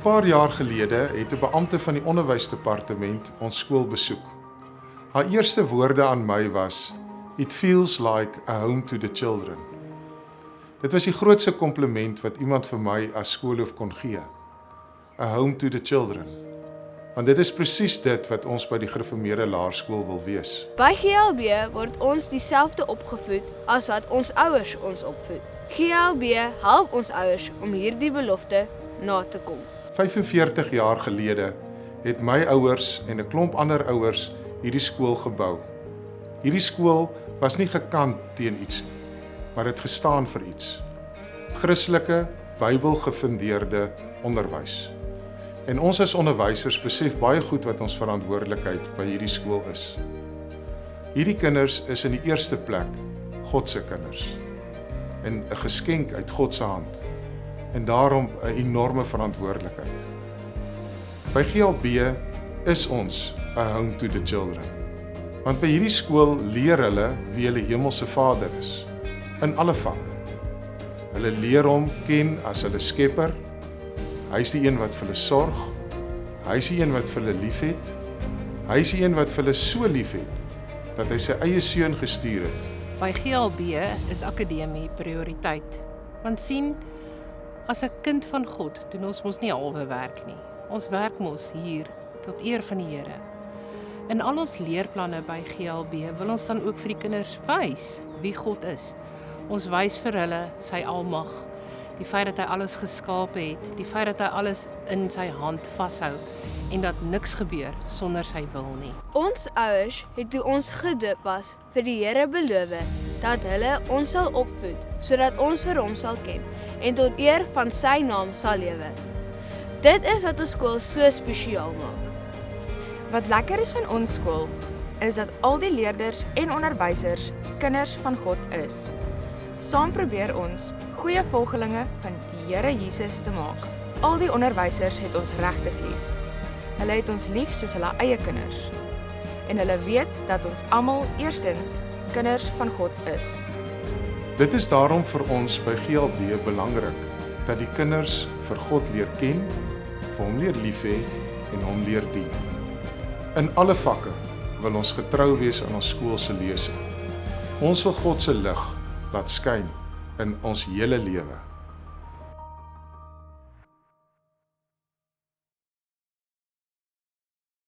paar jaar gelede het 'n beampte van die onderwysdepartement ons skool besoek. Haar eerste woorde aan my was, "It feels like a home to the children." Dit was die grootste kompliment wat iemand vir my as skoolhoof kon gee. A home to the children. Want dit is presies dit wat ons by die gereformeerde laerskool wil wees. By GLB word ons dieselfde opgevoed as wat ons ouers ons opvoed. GLB help ons ouers om hierdie belofte na te kom. 45 jaar gelede het my ouers en 'n klomp ander ouers hierdie skool gebou. Hierdie skool was nie gekant teen iets nie, maar het gestaan vir iets. Christelike, Bybelgefundeerde onderwys. En ons as onderwysers besef baie goed wat ons verantwoordelikheid by hierdie skool is. Hierdie kinders is in die eerste plek God se kinders en 'n geskenk uit God se hand en daarom 'n enorme verantwoordelikheid. By GLB is ons a home to the children. Want by hierdie skool leer hulle wie hulle hemelse Vader is, in alle vakke. Hulle leer hom ken as hulle skepper. Hy is die een wat vir hulle sorg. Hy is die een wat vir hulle liefhet. Hy is die een wat vir hulle so liefhet dat hy sy eie seun gestuur het. By GLB is akademie prioriteit. Want sien, as 'n kind van God doen ons mos nie halwe werk nie. Ons werk mos hier tot eer van die Here. In al ons leerplanne by GLB wil ons dan ook vir die kinders wys wie God is. Ons wys vir hulle sy almag, die feit dat hy alles geskape het, die feit dat hy alles in sy hand vashou en dat niks gebeur sonder sy wil nie. Ons ouers het toe ons gedoop was vir die Here beloof dat hulle ons sal opvoed sodat ons vir hom sal ken en tot eer van sy naam sal lewe. Dit is wat ons skool so spesiaal maak. Wat lekker is van ons skool, is dat al die leerders en onderwysers kinders van God is. Saam probeer ons goeie volgelinge van die Here Jesus te maak. Al die onderwysers het ons regtig lief. Hulle het ons lief soos hulle eie kinders. En hulle weet dat ons almal eerstens kinders van God is. Dit is daarom vir ons by GLB belangrik dat die kinders vir God leer ken, vir hom leer lief hê en hom leer dien. In alle vakke wil ons getrou wees aan ons skool se lese. Ons wil God se lig laat skyn in ons hele lewe.